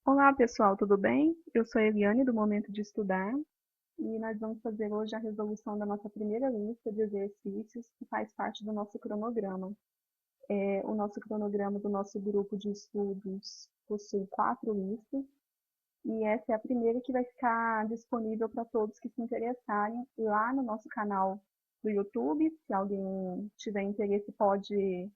Olá pessoal, tudo bem? Eu sou a Eliane do Momento de Estudar e nós vamos fazer hoje a resolução da nossa primeira lista de exercícios que faz parte do nosso cronograma. O nosso cronograma do nosso grupo de estudos possui 4 listas e essa é a primeira que vai ficar disponível para todos que se interessarem lá no nosso canal do YouTube. Se alguém tiver interesse pode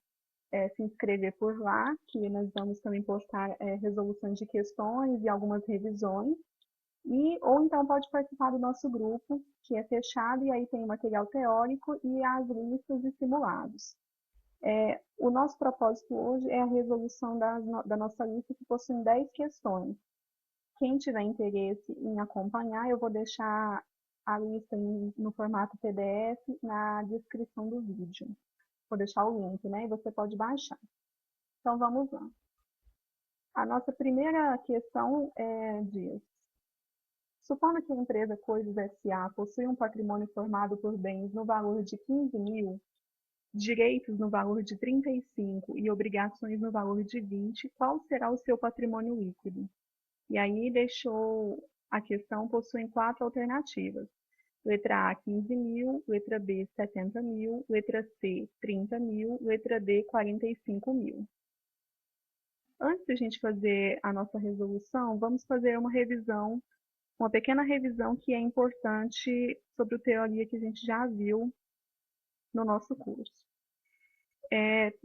se inscrever por lá, que nós vamos também postar resoluções de questões e algumas revisões. Ou então pode participar do nosso grupo, que é fechado, e aí tem o material teórico e as listas e simulados. O nosso propósito hoje é a resolução da nossa lista, que possui 10 questões. Quem tiver interesse em acompanhar, eu vou deixar a lista no formato PDF na descrição do vídeo. Vou deixar o link, né? E você pode baixar. Então vamos lá. A nossa primeira questão diz: supondo que a empresa Coisas S.A. possui um patrimônio formado por bens no valor de 15 mil, direitos no valor de 35 e obrigações no valor de 20, qual será o seu patrimônio líquido? E aí deixou a questão, possui 4 alternativas. Letra A, 15 mil, letra B, 70 mil, letra C, 30 mil, letra D, 45 mil. Antes de a gente fazer a nossa resolução, vamos fazer uma pequena revisão que é importante sobre a teoria que a gente já viu no nosso curso.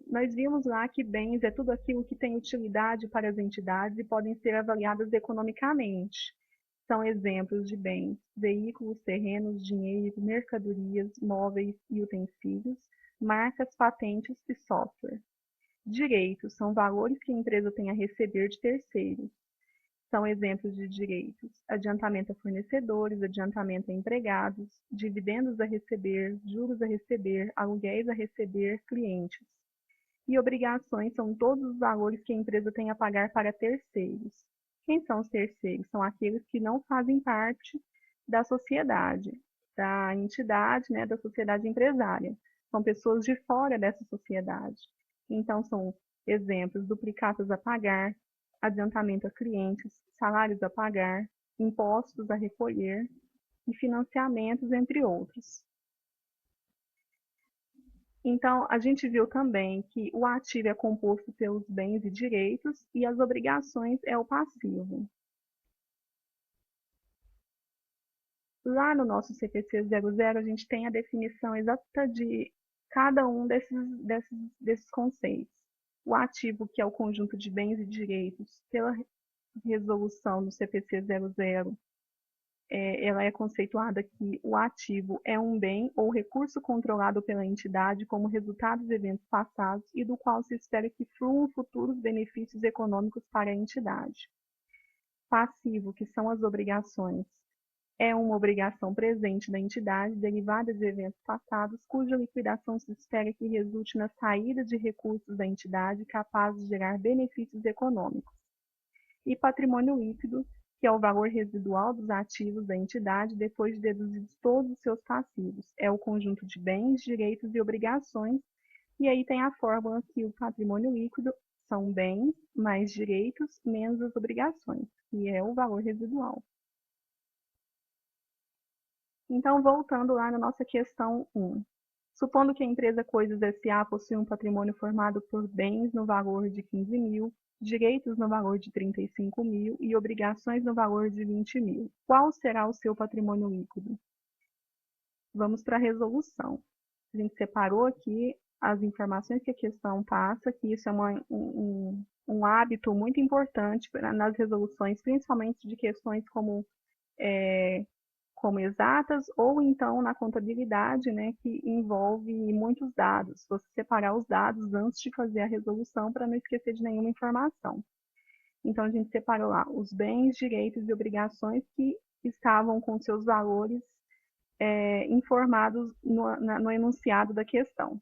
Nós vimos lá que bens é tudo aquilo que tem utilidade para as entidades e podem ser avaliadas economicamente. São exemplos de bens: veículos, terrenos, dinheiro, mercadorias, móveis e utensílios, marcas, patentes e software. Direitos são valores que a empresa tem a receber de terceiros. São exemplos de direitos: adiantamento a fornecedores, adiantamento a empregados, dividendos a receber, juros a receber, aluguéis a receber, clientes. E obrigações são todos os valores que a empresa tem a pagar para terceiros. Quem são os terceiros? São aqueles que não fazem parte da sociedade, da entidade, né, da sociedade empresária. São pessoas de fora dessa sociedade. Então, são exemplos: duplicatas a pagar, adiantamento a clientes, salários a pagar, impostos a recolher e financiamentos, entre outros. Então, a gente viu também que o ativo é composto pelos bens e direitos e as obrigações é o passivo. Lá no nosso CPC 00, a gente tem a definição exata de cada um desses conceitos. O ativo, que é o conjunto de bens e direitos, pela resolução do CPC 00, ela é conceituada que o ativo é um bem ou recurso controlado pela entidade como resultado de eventos passados e do qual se espera que fluam futuros benefícios econômicos para a entidade. Passivo, que são as obrigações, é uma obrigação presente da entidade derivada de eventos passados, cuja liquidação se espera que resulte na saída de recursos da entidade capazes de gerar benefícios econômicos. E patrimônio líquido, que é o valor residual dos ativos da entidade depois de deduzidos todos os seus passivos. É o conjunto de bens, direitos e obrigações, e aí tem a fórmula que o patrimônio líquido são bens mais direitos menos as obrigações, que é o valor residual. Então, voltando lá na nossa questão 1. Supondo que a empresa Coisas S.A. possui um patrimônio formado por bens no valor de 15 mil, direitos no valor de 35 mil e obrigações no valor de 20 mil. Qual será o seu patrimônio líquido? Vamos para a resolução. A gente separou aqui as informações que a questão passa, que isso é um hábito muito importante nas resoluções, principalmente de questões como exatas, ou então na contabilidade, né, que envolve muitos dados. Você separar os dados antes de fazer a resolução para não esquecer de nenhuma informação. Então, a gente separou lá os bens, direitos e obrigações que estavam com seus valores informados no enunciado da questão.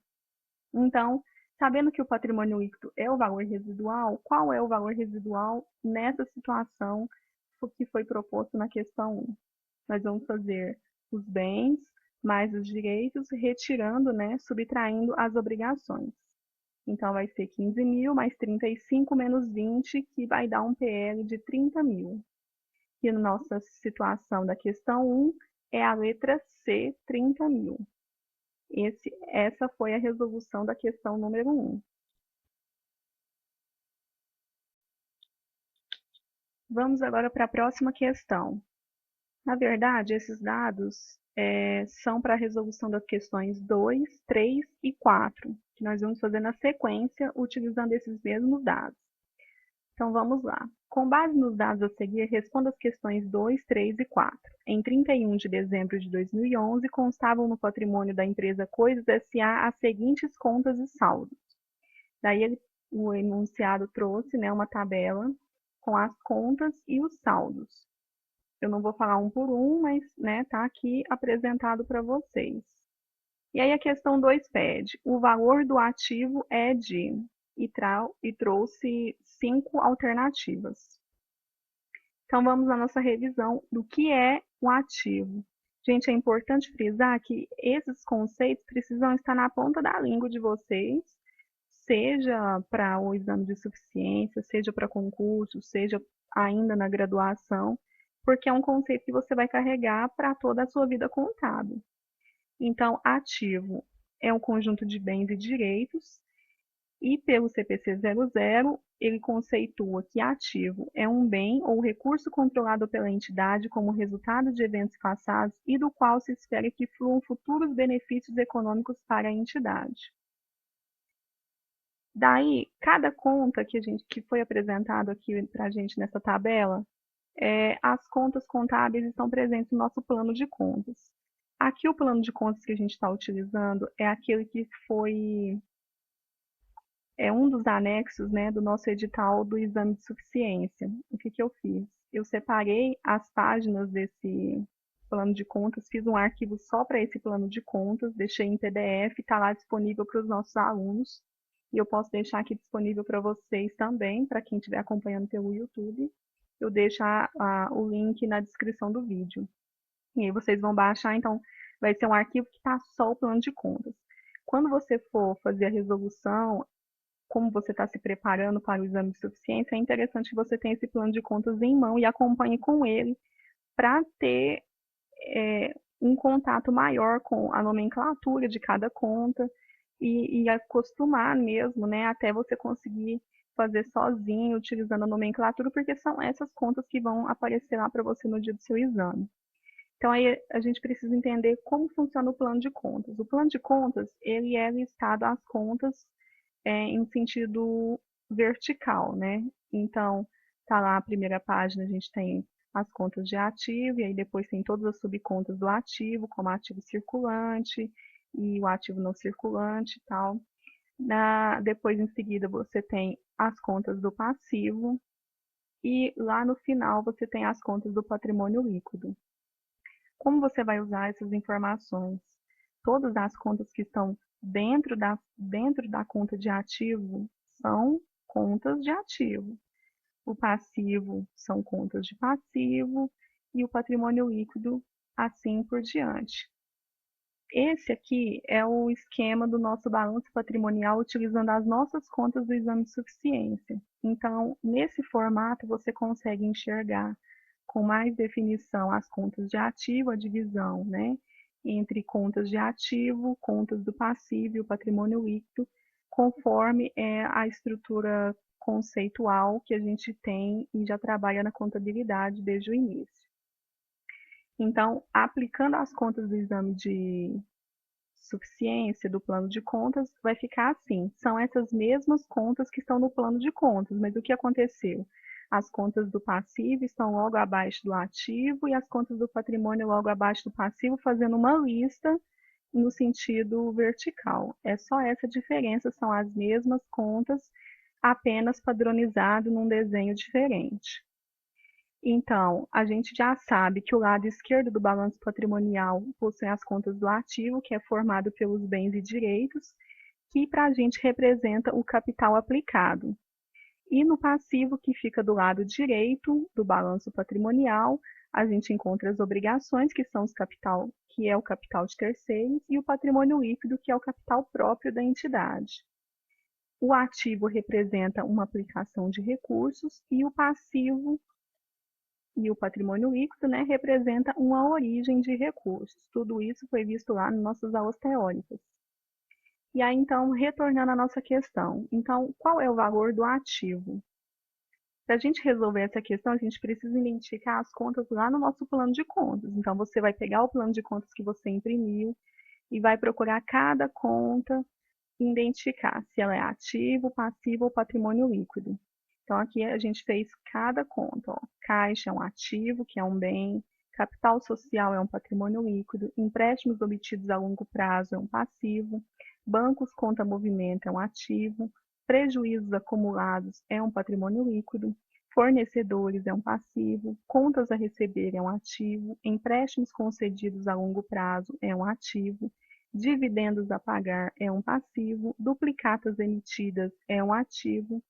Então, sabendo que o patrimônio líquido é o valor residual, qual é o valor residual nessa situação que foi proposto na questão 1? Nós vamos fazer os bens mais os direitos, retirando, né, subtraindo as obrigações. Então, vai ser 15 mil mais 35 menos 20, que vai dar um PL de 30 mil. E na nossa situação da questão 1 é a letra C, 30 mil. Essa foi a resolução da questão número 1. Vamos agora para a próxima questão. Na verdade, esses dados são para a resolução das questões 2, 3 e 4, que nós vamos fazer na sequência, utilizando esses mesmos dados. Então, vamos lá. Com base nos dados a seguir, responda as questões 2, 3 e 4. Em 31 de dezembro de 2011, constavam no patrimônio da empresa Coisas S.A. as seguintes contas e saldos. Daí, o enunciado trouxe, né, uma tabela com as contas e os saldos. Eu não vou falar um por um, mas tá aqui apresentado para vocês. E aí a questão 2 pede, o valor do ativo é de, e trouxe 5 alternativas. Então vamos à nossa revisão do que é o ativo. Gente, é importante frisar que esses conceitos precisam estar na ponta da língua de vocês, seja para o exame de suficiência, seja para concurso, seja ainda na graduação, porque é um conceito que você vai carregar para toda a sua vida contábil. Então, ativo é um conjunto de bens e direitos, e pelo CPC 00, ele conceitua que ativo é um bem ou recurso controlado pela entidade como resultado de eventos passados e do qual se espera que fluam futuros benefícios econômicos para a entidade. Daí, cada conta que foi apresentado aqui para a gente nessa tabela, as contas contábeis estão presentes no nosso plano de contas. Aqui o plano de contas que a gente está utilizando é aquele que foi um dos anexos, né, do nosso edital do exame de suficiência. O que eu fiz? Eu separei as páginas desse plano de contas, fiz um arquivo só para esse plano de contas, deixei em PDF, está lá disponível para os nossos alunos. E eu posso deixar aqui disponível para vocês também, para quem estiver acompanhando pelo YouTube. Eu deixo o link na descrição do vídeo. E aí vocês vão baixar, então vai ser um arquivo que está só o plano de contas. Quando você for fazer a resolução, como você está se preparando para o exame de suficiência, é interessante que você tenha esse plano de contas em mão e acompanhe com ele para ter um contato maior com a nomenclatura de cada conta e acostumar mesmo, né, até você conseguir fazer sozinho, utilizando a nomenclatura, porque são essas contas que vão aparecer lá para você no dia do seu exame. Então, aí a gente precisa entender como funciona o plano de contas. O plano de contas, ele é listado as contas em sentido vertical, né? Então, tá lá a primeira página, a gente tem as contas de ativo, e aí depois tem todas as subcontas do ativo, como ativo circulante e o ativo não circulante e tal. Depois, em seguida, você tem as contas do passivo, e lá no final você tem as contas do patrimônio líquido. Como você vai usar essas informações? Todas as contas que estão dentro da conta de ativo são contas de ativo. O passivo são contas de passivo e o patrimônio líquido assim por diante. Esse aqui é o esquema do nosso balanço patrimonial utilizando as nossas contas do exame de suficiência. Então, nesse formato, você consegue enxergar com mais definição as contas de ativo, a divisão, né, entre contas de ativo, contas do passivo e o patrimônio líquido, conforme a estrutura conceitual que a gente tem e já trabalha na contabilidade desde o início. Então, aplicando as contas do exame de suficiência do plano de contas, vai ficar assim. São essas mesmas contas que estão no plano de contas, mas o que aconteceu? As contas do passivo estão logo abaixo do ativo e as contas do patrimônio logo abaixo do passivo, fazendo uma lista no sentido vertical. É só essa diferença, são as mesmas contas, apenas padronizado num desenho diferente. Então, a gente já sabe que o lado esquerdo do balanço patrimonial possui as contas do ativo, que é formado pelos bens e direitos, que para a gente representa o capital aplicado. E no passivo, que fica do lado direito do balanço patrimonial, a gente encontra as obrigações, que são que é o capital de terceiros, e o patrimônio líquido, que é o capital próprio da entidade. O ativo representa uma aplicação de recursos e o passivo e o patrimônio líquido, né, representa uma origem de recursos. Tudo isso foi visto lá nas nossas aulas teóricas. E aí, então, retornando à nossa questão. Então, qual é o valor do ativo? Para a gente resolver essa questão, a gente precisa identificar as contas lá no nosso plano de contas. Então, você vai pegar o plano de contas que você imprimiu e vai procurar cada conta e identificar se ela é ativo, passivo ou patrimônio líquido. Então, aqui a gente fez cada conta. Ó. Caixa é um ativo, que é um bem. Capital social é um patrimônio líquido. Empréstimos obtidos a longo prazo é um passivo. Bancos conta movimento é um ativo. Prejuízos acumulados é um patrimônio líquido. Fornecedores é um passivo. Contas a receber é um ativo. Empréstimos concedidos a longo prazo é um ativo. Dividendos a pagar é um passivo. Duplicatas emitidas é um ativo.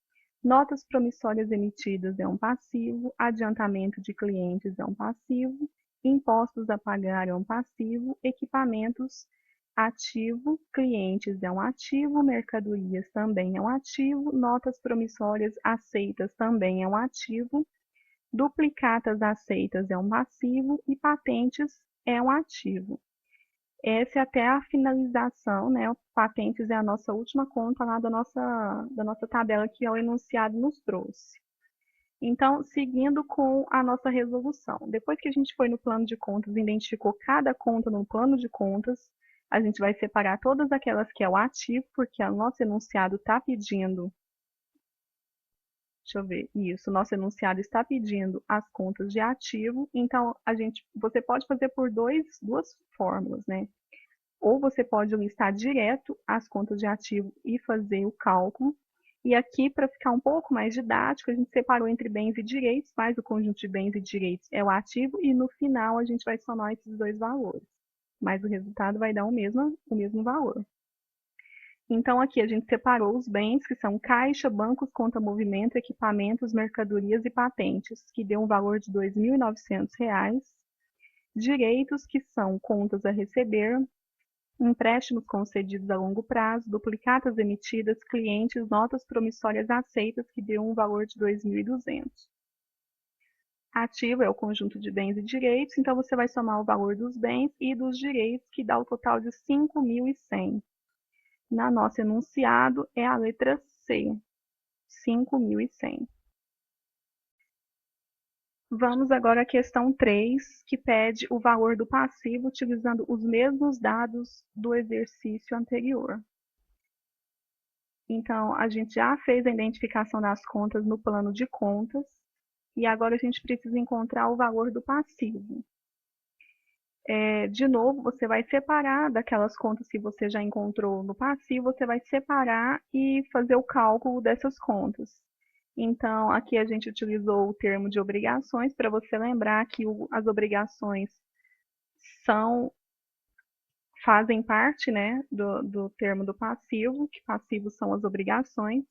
Notas promissórias emitidas é um passivo, adiantamento de clientes é um passivo, impostos a pagar é um passivo, equipamentos ativo, clientes é um ativo, mercadorias também é um ativo, notas promissórias aceitas também é um ativo, duplicatas aceitas é um passivo e patentes é um ativo. Essa é até a finalização, né? O patentes é a nossa última conta lá da nossa tabela que o enunciado nos trouxe. Então, seguindo com a nossa resolução. Depois que a gente foi no plano de contas e identificou cada conta no plano de contas, a gente vai separar todas aquelas que é o ativo, porque o nosso enunciado está pedindo, deixa eu ver, isso, o nosso enunciado está pedindo as contas de ativo, então você pode fazer por duas fórmulas, né? Ou você pode listar direto as contas de ativo e fazer o cálculo. E aqui, para ficar um pouco mais didático, a gente separou entre bens e direitos, mas o conjunto de bens e direitos é o ativo, e no final a gente vai somar esses dois valores. Mas o resultado vai dar o mesmo valor. Então, aqui a gente separou os bens, que são caixa, bancos, conta movimento, equipamentos, mercadorias e patentes, que deu um valor de R$ 2.900. Direitos, que são contas a receber, empréstimos concedidos a longo prazo, duplicatas emitidas, clientes, notas promissórias aceitas, que deu um valor de 2.200. Ativo é o conjunto de bens e direitos, então você vai somar o valor dos bens e dos direitos, que dá o total de 5.100. Na nosso enunciado é a letra C, 5.100. Vamos agora à questão 3, que pede o valor do passivo utilizando os mesmos dados do exercício anterior. Então, a gente já fez a identificação das contas no plano de contas e agora a gente precisa encontrar o valor do passivo. De novo, você vai separar daquelas contas que você já encontrou no passivo, você vai separar e fazer o cálculo dessas contas. Então, aqui a gente utilizou o termo de obrigações para você lembrar que as obrigações fazem parte, né, do termo do passivo, que passivos são as obrigações.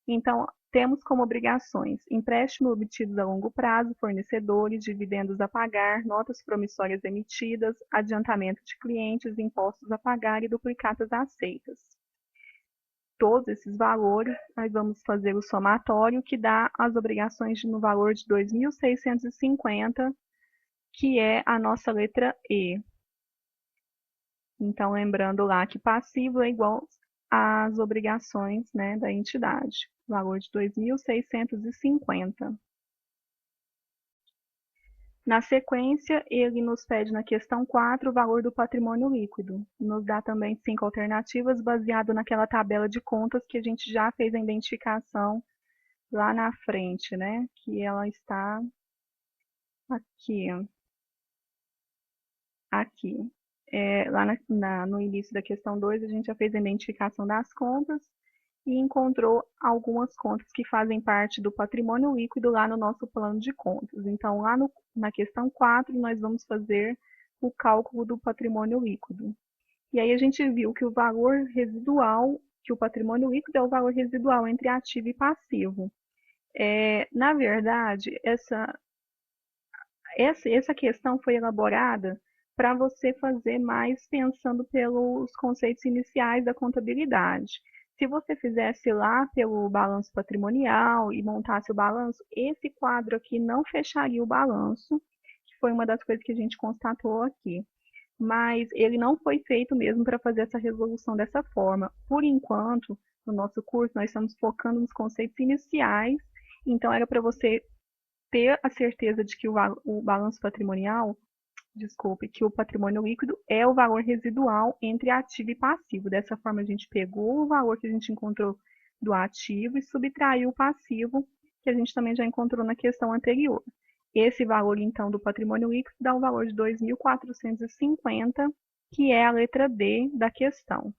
Então, temos como obrigações empréstimo obtidos a longo prazo, fornecedores, dividendos a pagar, notas promissórias emitidas, adiantamento de clientes, impostos a pagar e duplicatas aceitas. Todos esses valores, nós vamos fazer o somatório, que dá as obrigações no valor de 2.650, que é a nossa letra E. Então, lembrando lá que passivo é igual às obrigações, né, da entidade, valor de 2.650. Na sequência, ele nos pede na questão 4 o valor do patrimônio líquido. Nos dá também 5 alternativas baseado naquela tabela de contas que a gente já fez a identificação lá na frente, né? Que ela está aqui, aqui. Lá no início da questão 2, a gente já fez a identificação das contas e encontrou algumas contas que fazem parte do patrimônio líquido lá no nosso plano de contas. Então, lá na questão 4, nós vamos fazer o cálculo do patrimônio líquido. E aí a gente viu que o valor residual, que o patrimônio líquido é o valor residual entre ativo e passivo. Na verdade, essa questão foi elaborada para você fazer mais pensando pelos conceitos iniciais da contabilidade. Se você fizesse lá pelo balanço patrimonial e montasse o balanço, esse quadro aqui não fecharia o balanço, que foi uma das coisas que a gente constatou aqui. Mas ele não foi feito mesmo para fazer essa resolução dessa forma. Por enquanto, no nosso curso, nós estamos focando nos conceitos iniciais, então era para você ter a certeza de que o balanço patrimonial, desculpe, que o patrimônio líquido é o valor residual entre ativo e passivo. Dessa forma, a gente pegou o valor que a gente encontrou do ativo e subtraiu o passivo, que a gente também já encontrou na questão anterior. Esse valor, então, do patrimônio líquido dá um valor de 2.450, que é a letra D da questão.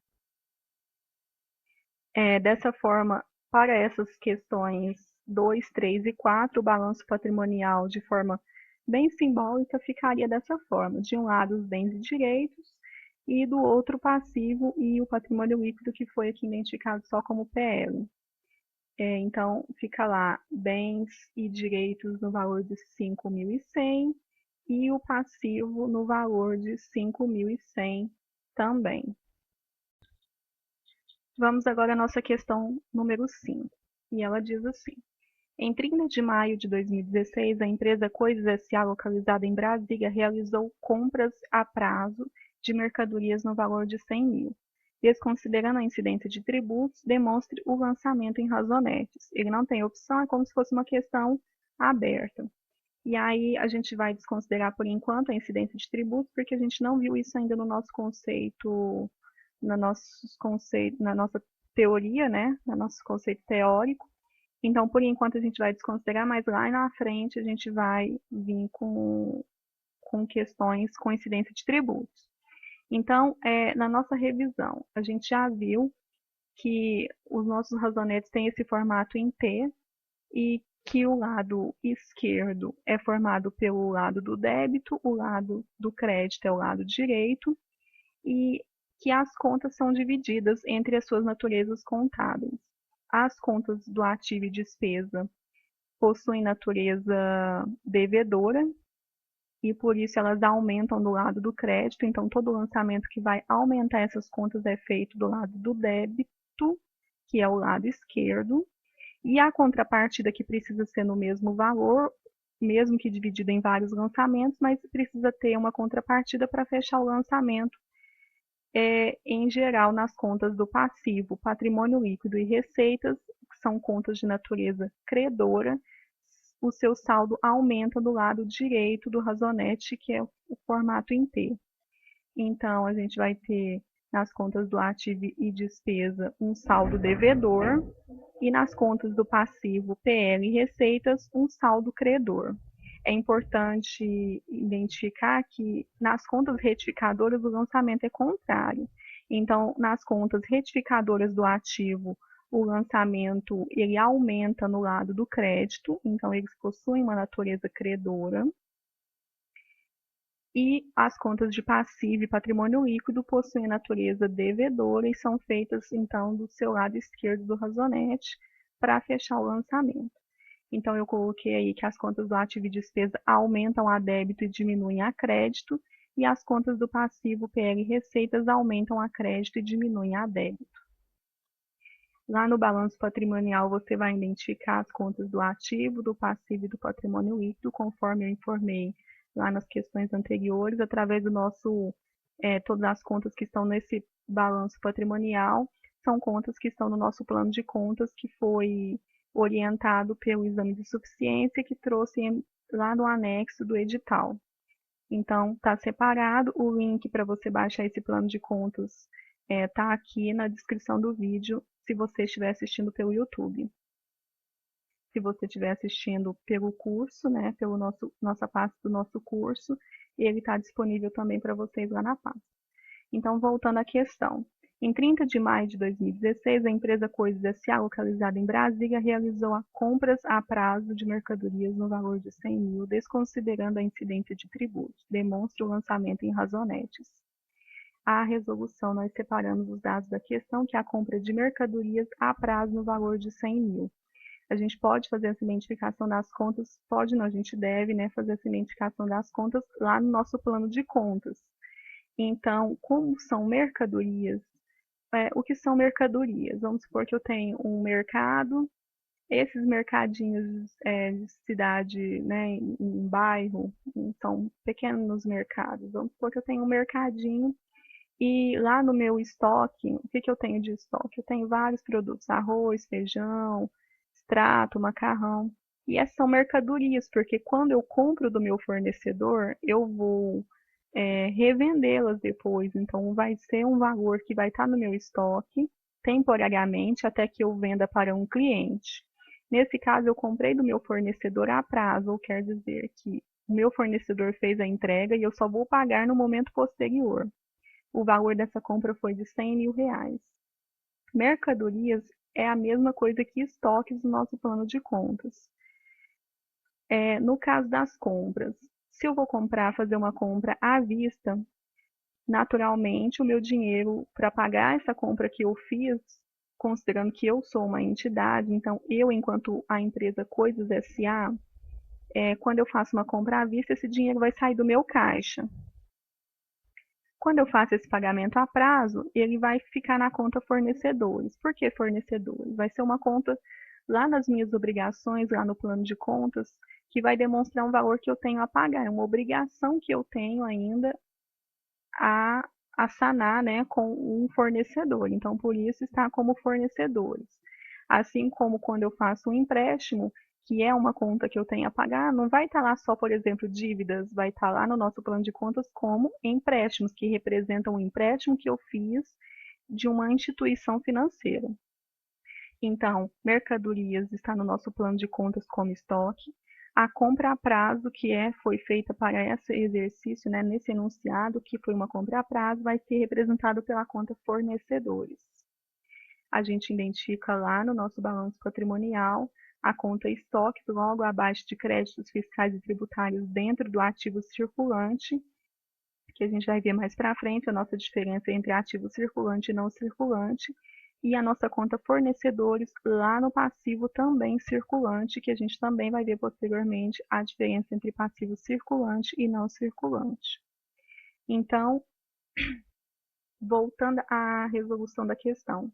Dessa forma, para essas questões 2, 3 e 4, o balanço patrimonial, de forma bem simbólica, ficaria dessa forma. De um lado, os bens e direitos, e do outro, o passivo e o patrimônio líquido, que foi aqui identificado só como PL. Então, fica lá bens e direitos no valor de 5.100 e o passivo no valor de 5.100 também. Vamos agora à nossa questão número 5. E ela diz assim: em 30 de maio de 2016, a empresa Coisas S.A., localizada em Brasília, realizou compras a prazo de mercadorias no valor de 100 mil. Desconsiderando a incidência de tributos, demonstre o lançamento em razonetes. Ele não tem opção, é como se fosse uma questão aberta. E aí a gente vai desconsiderar por enquanto a incidência de tributos, porque a gente não viu isso ainda no nosso conceito, na nossa teoria, né? No nosso conceito teórico. Então, por enquanto, a gente vai desconsiderar, mas lá na frente a gente vai vir com questões com incidência de tributos. Então, na nossa revisão, a gente já viu que os nossos razonetes têm esse formato em T e que o lado esquerdo é formado pelo lado do débito, o lado do crédito é o lado direito, e que as contas são divididas entre as suas naturezas contábeis. As contas do ativo e despesa possuem natureza devedora e por isso elas aumentam do lado do crédito, então todo lançamento que vai aumentar essas contas é feito do lado do débito, que é o lado esquerdo, e a contrapartida que precisa ser no mesmo valor, mesmo que dividido em vários lançamentos, mas precisa ter uma contrapartida para fechar o lançamento, em geral, nas contas do passivo, patrimônio líquido e receitas, que são contas de natureza credora, o seu saldo aumenta do lado direito do razonete, que é o formato em T. Então, a gente vai ter nas contas do ativo e despesa um saldo devedor e nas contas do passivo, PL e receitas, um saldo credor. É importante identificar que nas contas retificadoras o lançamento é contrário. Então, nas contas retificadoras do ativo, o lançamento ele aumenta no lado do crédito, então eles possuem uma natureza credora. E as contas de passivo e patrimônio líquido possuem natureza devedora e são feitas, então, do seu lado esquerdo do razonete para fechar o lançamento. Então, eu coloquei aí que as contas do ativo e despesa aumentam a débito e diminuem a crédito, e as contas do passivo, PL e receitas aumentam a crédito e diminuem a débito. Lá no balanço patrimonial, você vai identificar as contas do ativo, do passivo e do patrimônio líquido, conforme eu informei lá nas questões anteriores, através do nosso, todas as contas que estão nesse balanço patrimonial, são contas que estão no nosso plano de contas, que foi orientado pelo exame de suficiência, que trouxe lá no anexo do edital. Então, está separado, o link para você baixar esse plano de contas está aqui na descrição do vídeo, se você estiver assistindo pelo YouTube. Se você estiver assistindo pelo curso, né, pelo nossa pasta do nosso curso, ele está disponível também para vocês lá na pasta. Então, voltando à questão. Em 30 de maio de 2016, a empresa Coisas S.A., localizada em Brasília, realizou compras a prazo de mercadorias no valor de 100 mil, desconsiderando a incidência de tributos. Demonstra o lançamento em razonetes. A resolução, nós separamos os dados da questão, que é a compra de mercadorias a prazo no valor de 100 mil. A gente pode fazer essa identificação das contas, pode não, a gente deve, né, fazer essa identificação das contas lá no nosso plano de contas. Então, como são mercadorias, o que são mercadorias? Vamos supor que eu tenho um mercado, esses mercadinhos de cidade, né, em bairro, são pequenos mercados. Vamos supor que eu tenho um mercadinho e lá no meu estoque, o que que eu tenho de estoque? Eu tenho vários produtos, arroz, feijão, extrato, macarrão. E essas são mercadorias, porque quando eu compro do meu fornecedor, eu vou revendê-las depois. Então, vai ser um valor que vai estar no meu estoque temporariamente até que eu venda para um cliente. Nesse caso, eu comprei do meu fornecedor a prazo, ou quer dizer que o meu fornecedor fez a entrega e eu só vou pagar no momento posterior. O valor dessa compra foi de R$ 100.000. Mercadorias é a mesma coisa que estoques no nosso plano de contas. No caso das compras, se eu vou fazer uma compra à vista, naturalmente o meu dinheiro para pagar essa compra que eu fiz, considerando que eu sou uma entidade, então eu, enquanto a empresa Coisas S.A., quando eu faço uma compra à vista, esse dinheiro vai sair do meu caixa. Quando eu faço esse pagamento a prazo, ele vai ficar na conta fornecedores. Por que fornecedores? Vai ser uma conta lá nas minhas obrigações, lá no plano de contas, que vai demonstrar um valor que eu tenho a pagar, é uma obrigação que eu tenho ainda a, a sanar, né, com um fornecedor. Então, por isso está como fornecedores. Assim como quando eu faço um empréstimo, que é uma conta que eu tenho a pagar, não vai estar lá só, por exemplo, dívidas, vai estar lá no nosso plano de contas como empréstimos, que representam o empréstimo que eu fiz de uma instituição financeira. Então, mercadorias está no nosso plano de contas como estoque. A compra a prazo, foi feita para esse exercício, né, nesse enunciado, que foi uma compra a prazo, vai ser representado pela conta fornecedores. A gente identifica lá no nosso balanço patrimonial a conta estoque, logo abaixo de créditos fiscais e tributários dentro do ativo circulante, que a gente vai ver mais para frente a nossa diferença entre ativo circulante e não circulante, e a nossa conta fornecedores lá no passivo também circulante, que a gente também vai ver posteriormente a diferença entre passivo circulante e não circulante. Então, voltando à resolução da questão,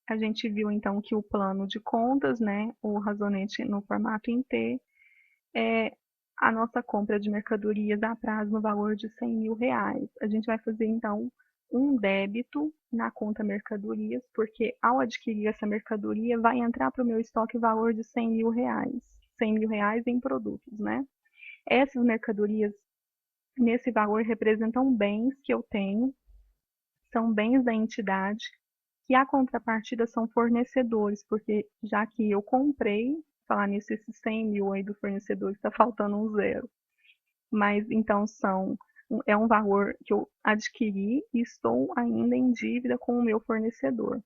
a gente viu então que o plano de contas, né, o razonete no formato em T, é a nossa compra de mercadorias a prazo no valor de R$ 100.000. A gente vai fazer então um débito na conta mercadorias, porque ao adquirir essa mercadoria vai entrar para o meu estoque o valor de R$ 100.000, R$ 100.000 em produtos, né? Essas mercadorias nesse valor representam bens que eu tenho, são bens da entidade, que a contrapartida são fornecedores, porque já que eu comprei, falar nisso, esses 100.000 aí do fornecedor está faltando um zero. Mas então é um valor que eu adquiri e estou ainda em dívida com o meu fornecedor.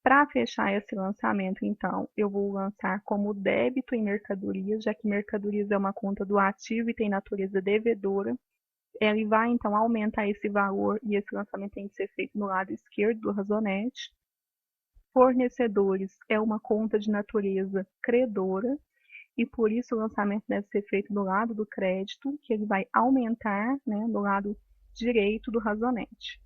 Para fechar esse lançamento, então, eu vou lançar como débito em mercadorias, já que mercadorias é uma conta do ativo e tem natureza devedora. Ele vai, então, aumentar esse valor e esse lançamento tem que ser feito no lado esquerdo do razonete. Fornecedores é uma conta de natureza credora e por isso o lançamento deve ser feito do lado do crédito, que ele vai aumentar, né, do lado direito do razonete.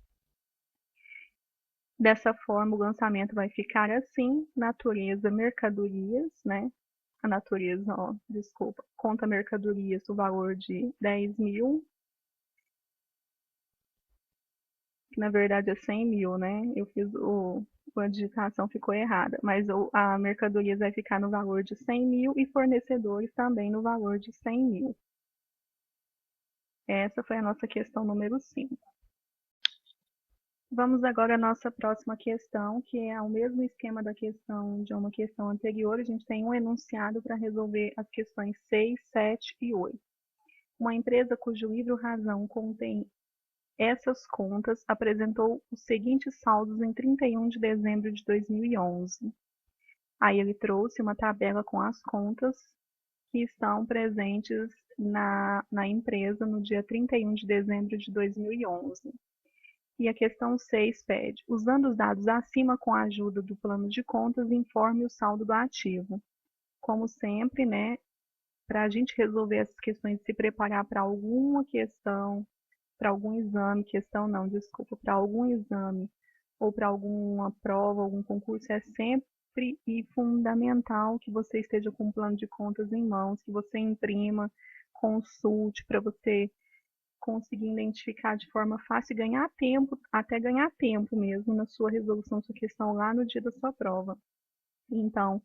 Dessa forma, o lançamento vai ficar assim, natureza mercadorias, né? A natureza, ó, desculpa, conta mercadorias, o valor de 10.000, que na verdade é 100.000, né? Eu fiz a digitação ficou errada, mas a mercadorias vai ficar no valor de 100.000 e fornecedores também no valor de 100.000. Essa foi a nossa questão número 5. Vamos agora à nossa próxima questão, que é o mesmo esquema da questão de uma questão anterior. A gente tem um enunciado para resolver as questões 6, 7 e 8. Uma empresa cujo livro razão contém essas contas apresentou os seguintes saldos em 31 de dezembro de 2011. Aí ele trouxe uma tabela com as contas que estão presentes na empresa no dia 31 de dezembro de 2011. E a questão 6 pede, usando os dados acima com a ajuda do plano de contas, informe o saldo do ativo. Como sempre, né, para a gente resolver essas questões, se preparar para alguma questão, para algum exame, questão não, desculpa, para algum exame ou para alguma prova, algum concurso, é sempre e fundamental que você esteja com um plano de contas em mãos, que você imprima, consulte para você conseguir identificar de forma fácil e ganhar tempo, até ganhar tempo mesmo na sua resolução da sua questão lá no dia da sua prova. Então,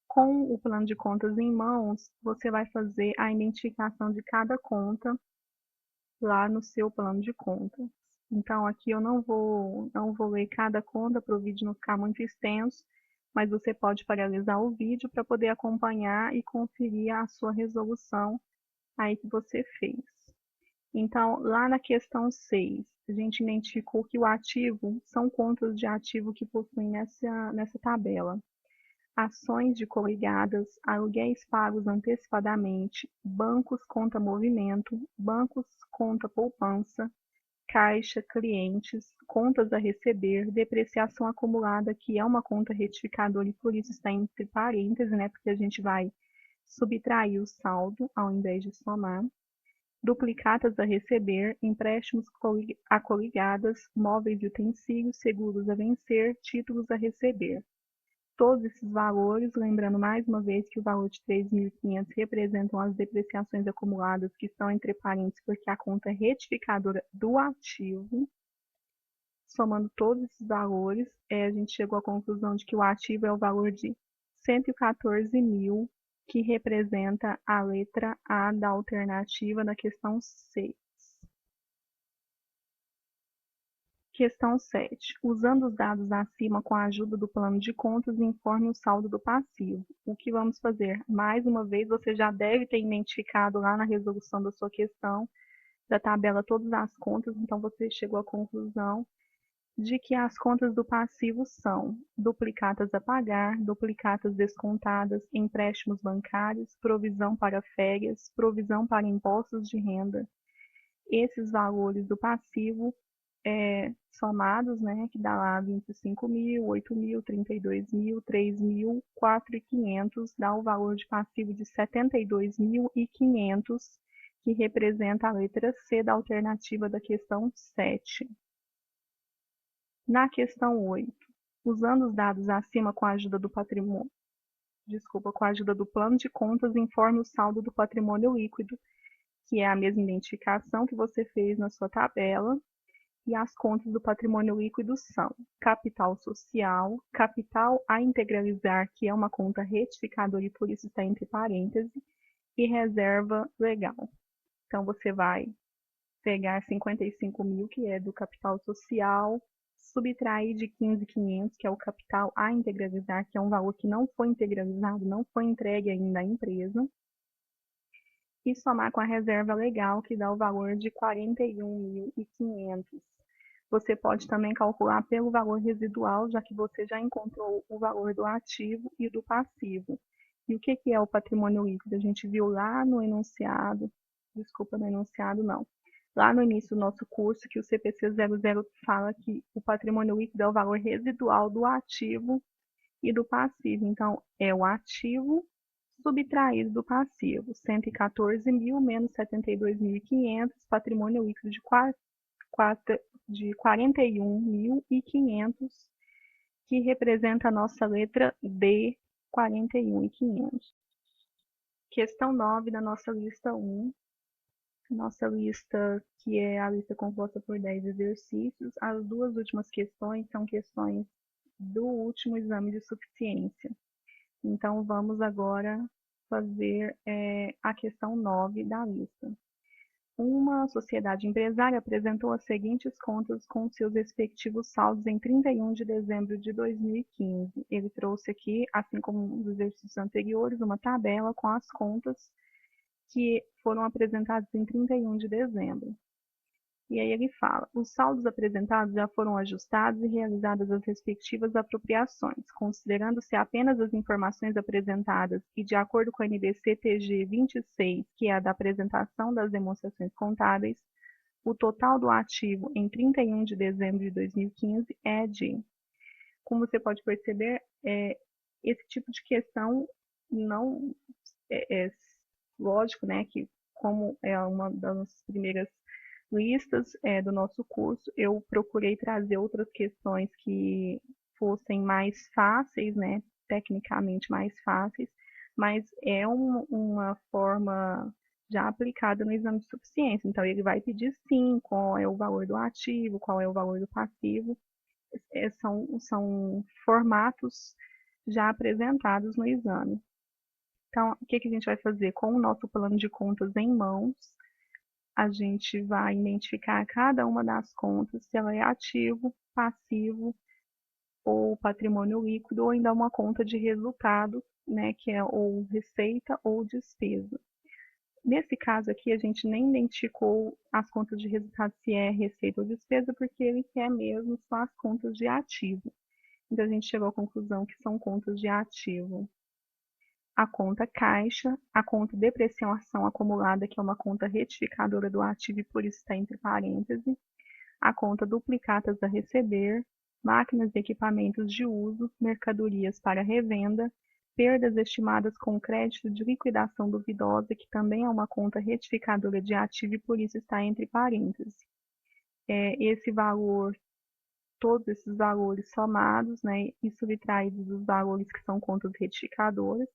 com o plano de contas em mãos, você vai fazer a identificação de cada conta lá no seu plano de contas. Então, aqui eu não vou ler cada conta para o vídeo não ficar muito extenso, mas você pode paralisar o vídeo para poder acompanhar e conferir a sua resolução aí que você fez. Então, lá na questão 6, a gente identificou que o ativo são contas de ativo que possuem nessa tabela. Ações de coligadas, aluguéis pagos antecipadamente, bancos conta movimento, bancos conta poupança, caixa, clientes, contas a receber, depreciação acumulada, que é uma conta retificadora e por isso está entre parênteses, né? Porque a gente vai subtrair o saldo ao invés de somar. Duplicatas a receber, empréstimos a coligadas, móveis e utensílios, seguros a vencer, títulos a receber. Todos esses valores, lembrando mais uma vez que o valor de 3.500 representam as depreciações acumuladas que estão entre parênteses, porque a conta é retificadora do ativo. Somando todos esses valores, a gente chegou à conclusão de que o ativo é o valor de 114.000, que representa a letra A da alternativa da questão 6. Questão 7. Usando os dados acima com a ajuda do plano de contas, informe o saldo do passivo. O que vamos fazer? Mais uma vez, você já deve ter identificado lá na resolução da sua questão, da tabela, todas as contas, então você chegou à conclusão de que as contas do passivo são duplicatas a pagar, duplicatas descontadas, empréstimos bancários, provisão para férias, provisão para impostos de renda. Esses valores do passivo somados, né, que dá lá 25.000, 8.000, 32.000, 3.000, 4.500, dá o valor de passivo de 72.500, que representa a letra C da alternativa da questão 7. Na questão 8, usando os dados acima com a ajuda do com a ajuda do plano de contas, informe o saldo do patrimônio líquido, que é a mesma identificação que você fez na sua tabela, e as contas do patrimônio líquido são capital social, capital a integralizar, que é uma conta retificadora e por isso está entre parênteses, e reserva legal. Então, você vai pegar 55.000, que é do capital social, subtrair de 15.500, que é o capital a integralizar, que é um valor que não foi integralizado, não foi entregue ainda à empresa, e somar com a reserva legal, que dá o valor de 41.500. Você pode também calcular pelo valor residual, já que você já encontrou o valor do ativo e do passivo. E o que é o patrimônio líquido? A gente viu lá no enunciado, desculpa, no enunciado não, lá no início do nosso curso, que o CPC 00 fala que o patrimônio líquido é o valor residual do ativo e do passivo. Então, é o ativo subtraído do passivo, 114.000 menos 72.500, patrimônio líquido de 41.500, que representa a nossa letra D, 41.500. Questão 9 da nossa lista 1. Nossa lista, que é a lista composta por 10 exercícios. As duas últimas questões são questões do último exame de suficiência. Então, vamos agora fazer a questão 9 da lista. Uma sociedade empresária apresentou as seguintes contas com seus respectivos saldos em 31 de dezembro de 2015. Ele trouxe aqui, assim como nos exercícios anteriores, uma tabela com as contas que foram apresentadas em 31 de dezembro. E aí ele fala, os saldos apresentados já foram ajustados e realizadas as respectivas apropriações, considerando-se apenas as informações apresentadas e de acordo com a NBC-TG 26, que é a da apresentação das demonstrações contábeis, o total do ativo em 31 de dezembro de 2015 é de, como você pode perceber, esse tipo de questão não é lógico, né, que como é uma das primeiras listas do nosso curso, eu procurei trazer outras questões que fossem mais fáceis, né, tecnicamente mais fáceis, mas é uma forma já aplicada no exame de suficiência. Então, ele vai pedir sim, qual é o valor do ativo, qual é o valor do passivo. São formatos já apresentados no exame. Então, o que a gente vai fazer? Com o nosso plano de contas em mãos, a gente vai identificar cada uma das contas, se ela é ativo, passivo, ou patrimônio líquido, ou ainda uma conta de resultado, né, que é ou receita ou despesa. Nesse caso aqui, a gente nem identificou as contas de resultado se é receita ou despesa, porque ele quer mesmo só as contas de ativo. Então, a gente chegou à conclusão que são contas de ativo. A conta caixa, a conta depreciação acumulada, que é uma conta retificadora do ativo e por isso está entre parênteses, a conta duplicatas a receber, máquinas e equipamentos de uso, mercadorias para revenda, perdas estimadas com crédito de liquidação duvidosa, que também é uma conta retificadora de ativo e por isso está entre parênteses. Esse valor, todos esses valores somados, né, e subtraídos dos valores que são contas retificadoras,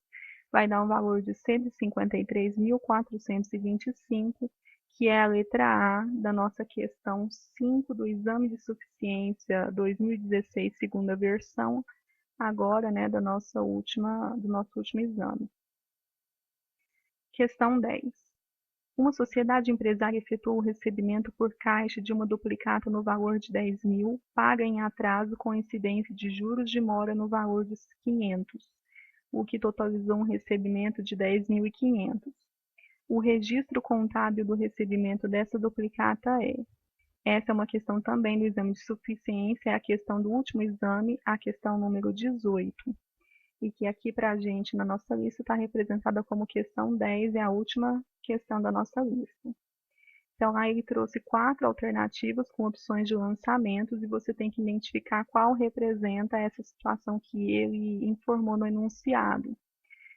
vai dar um valor de 153.425, que é a letra A da nossa questão 5 do exame de suficiência 2016, segunda versão, agora, né, do nosso último exame. Questão 10. Uma sociedade empresária efetuou o recebimento por caixa de uma duplicata no valor de 10.000, paga em atraso com incidência de juros de mora no valor de 500, o que totalizou um recebimento de 10.500. O registro contábil do recebimento dessa duplicata é. Essa é uma questão também do exame de suficiência, é a questão do último exame, a questão número 18. E que aqui para a gente, na nossa lista, está representada como questão 10, é a última questão da nossa lista. Então, lá ele trouxe 4 alternativas com opções de lançamentos e você tem que identificar qual representa essa situação que ele informou no enunciado.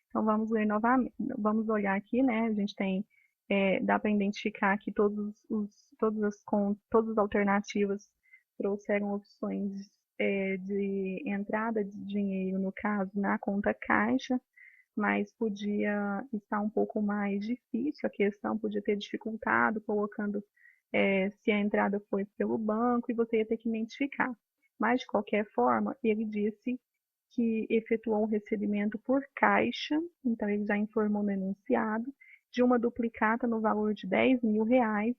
Então, vamos ler novamente, vamos olhar aqui, né? A gente tem, dá para identificar que todas as alternativas trouxeram opções de entrada de dinheiro, no caso, na conta caixa, mas podia estar um pouco mais difícil, a questão podia ter dificultado, colocando se a entrada foi pelo banco e você ia ter que identificar. Mas, de qualquer forma, ele disse que efetuou um recebimento por caixa, então ele já informou no enunciado, de uma duplicata no valor de 10.000 reais,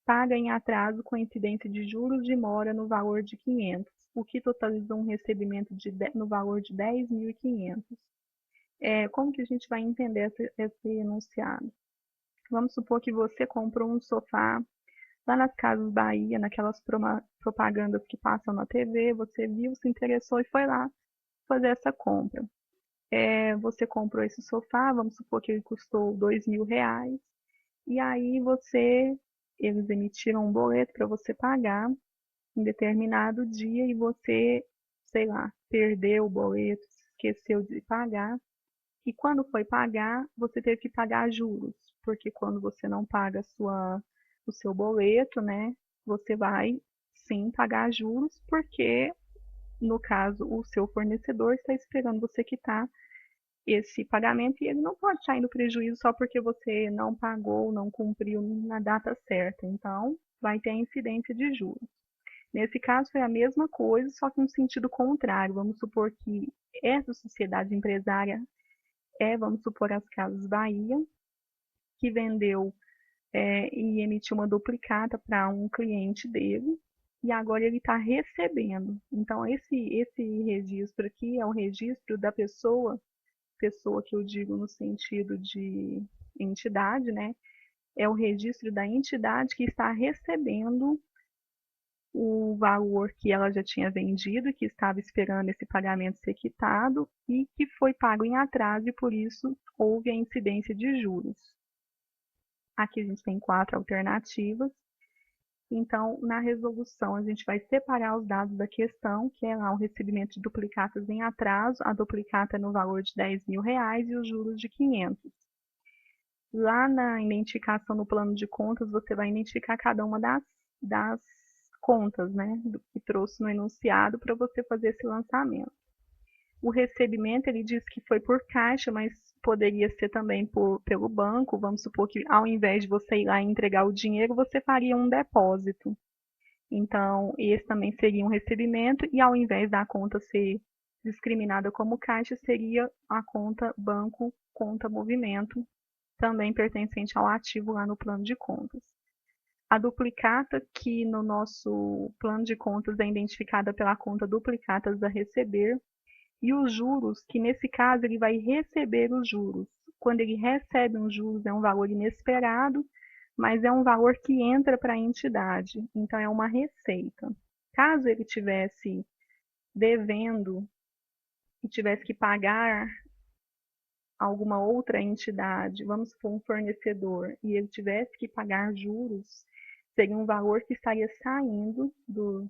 paga em atraso com incidência de juros de mora no valor de 500, o que totalizou um recebimento no valor de 10.500. Como que a gente vai entender esse enunciado? Vamos supor que você comprou um sofá lá nas Casas Bahia, naquelas propagandas que passam na TV, você viu, se interessou e foi lá fazer essa compra. Você comprou esse sofá, vamos supor que ele custou 2.000 reais, e aí eles emitiram um boleto para você pagar em determinado dia e você, sei lá, perdeu o boleto, esqueceu de pagar, e quando foi pagar, você teve que pagar juros, porque quando você não paga o seu boleto, né, você vai sim pagar juros, porque no caso o seu fornecedor está esperando você quitar esse pagamento e ele não pode sair no prejuízo só porque você não pagou, não cumpriu na data certa. Então, vai ter a incidência de juros. Nesse caso, foi a mesma coisa, só que no sentido contrário. Vamos supor que essa sociedade empresária vamos supor, as Casas Bahia, que vendeu e emitiu uma duplicata para um cliente dele, e agora ele está recebendo. Então, esse registro aqui é o registro da pessoa que eu digo no sentido de entidade, né? É o registro da entidade que está recebendo o valor que ela já tinha vendido, que estava esperando esse pagamento ser quitado e que foi pago em atraso e por isso houve a incidência de juros. Aqui a gente tem 4 alternativas. Então, na resolução, a gente vai separar os dados da questão, que é lá o recebimento de duplicatas em atraso, a duplicata no valor de 10.000 reais e os juros de 500. Lá na identificação no plano de contas, você vai identificar cada uma das contas, né, do que trouxe no enunciado para você fazer esse lançamento. O recebimento, ele diz que foi por caixa, mas poderia ser também pelo banco. Vamos supor que ao invés de você ir lá e entregar o dinheiro, você faria um depósito. Então, esse também seria um recebimento, e ao invés da conta ser discriminada como caixa, seria a conta banco, conta movimento, também pertencente ao ativo lá no plano de contas. A duplicata, que no nosso plano de contas é identificada pela conta duplicatas a receber, e os juros, que nesse caso ele vai receber os juros. Quando ele recebe um juros, é um valor inesperado, mas é um valor que entra para a entidade, então é uma receita. Caso ele tivesse devendo e tivesse que pagar alguma outra entidade, vamos supor um fornecedor, e ele tivesse que pagar juros, seria um valor que estaria saindo do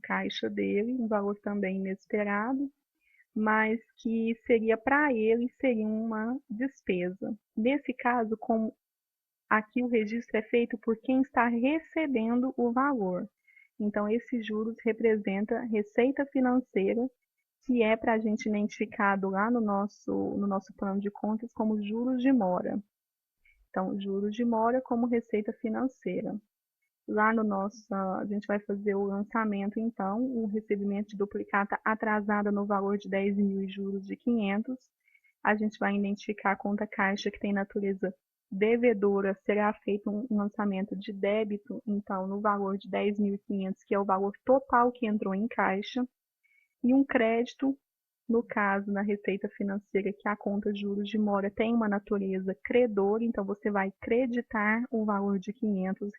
caixa dele, um valor também inesperado, mas que seria para ele seria uma despesa. Nesse caso, como aqui o registro é feito por quem está recebendo o valor. Então, esses juros representa receita financeira, que é para a gente identificado lá no nosso plano de contas como juros de mora. Então, juros de mora como receita financeira. Lá no nosso, a gente vai fazer o lançamento, então, o recebimento de duplicata atrasada no valor de 10 mil e juros de 500. A gente vai identificar a conta caixa que tem natureza devedora, será feito um lançamento de débito, então, no valor de 10.500, que é o valor total que entrou em caixa, e um crédito, no caso, na receita financeira, que a conta juros de mora tem uma natureza credora, então você vai creditar o valor de R$ 500,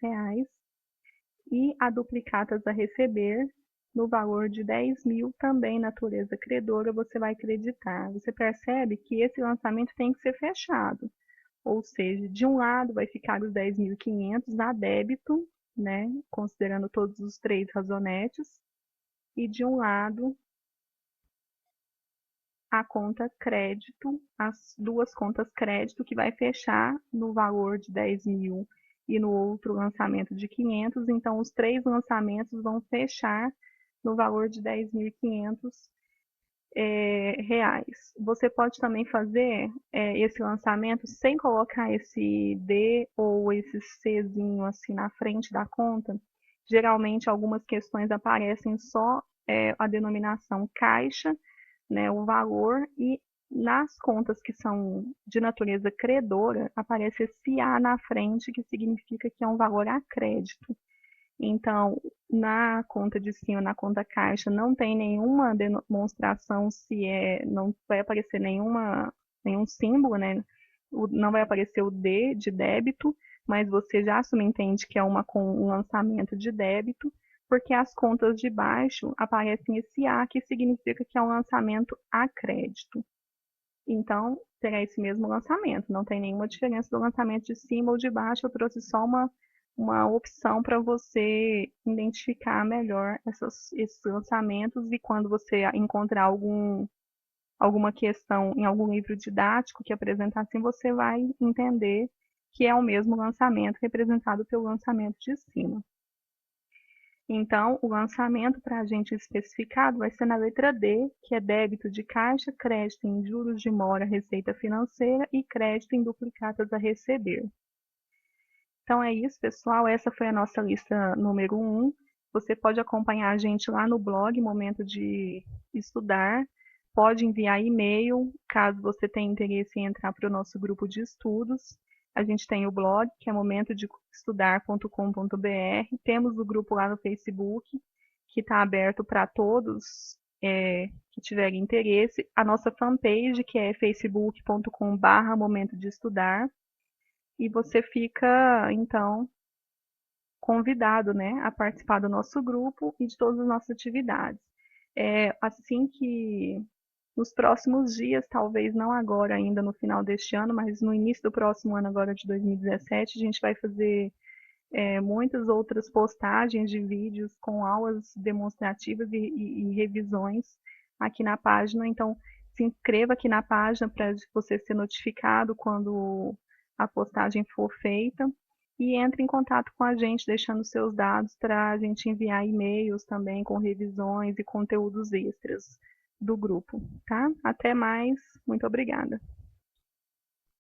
e a duplicatas a receber no valor de 10 mil, também natureza credora, você vai creditar. Você percebe que esse lançamento tem que ser fechado, ou seja, de um lado vai ficar os 10.500 a débito, né, considerando todos os três razonetes, e de um lado a conta crédito, as duas contas crédito, que vai fechar no valor de 10 mil e no outro lançamento de 500. Então, os três lançamentos vão fechar no valor de 10.500 reais. Você pode também fazer esse lançamento sem colocar esse D ou esse Czinho assim na frente da conta. Geralmente, algumas questões aparecem só a denominação caixa, né, o valor, e nas contas que são de natureza credora, aparece esse A na frente, que significa que é um valor a crédito. Então, na conta de cima, na conta caixa, não tem nenhuma demonstração se não vai aparecer nenhum símbolo, né? Não vai aparecer o D de débito, mas você já subentende que é um lançamento de débito, porque as contas de baixo aparecem esse A, que significa que é um lançamento a crédito. Então, será esse mesmo lançamento, não tem nenhuma diferença do lançamento de cima ou de baixo. Eu trouxe só uma opção para você identificar melhor esses lançamentos, e quando você encontrar alguma questão em algum livro didático que apresentar assim, você vai entender que é o mesmo lançamento representado pelo lançamento de cima. Então, o lançamento para a gente especificado vai ser na letra D, que é débito de caixa, crédito em juros de mora, receita financeira, e crédito em duplicatas a receber. Então é isso, pessoal. Essa foi a nossa lista número 1. Você pode acompanhar a gente lá no blog Momento de Estudar. Pode enviar e-mail, caso você tenha interesse em entrar para o nosso grupo de estudos. A gente tem o blog, que é momentodeestudar.com.br. Temos o grupo lá no Facebook, que está aberto para todos que tiverem interesse. A nossa fanpage, que é facebook.com/momento de estudar. E você fica, então, convidado, né, a participar do nosso grupo e de todas as nossas atividades. Assim que nos próximos dias, talvez não agora ainda no final deste ano, mas no início do próximo ano, agora de 2017, a gente vai fazer muitas outras postagens de vídeos com aulas demonstrativas e revisões aqui na página. Então, se inscreva aqui na página para você ser notificado quando a postagem for feita. E entre em contato com a gente, deixando seus dados para a gente enviar e-mails também com revisões e conteúdos extras do grupo, tá? Até mais, muito obrigada.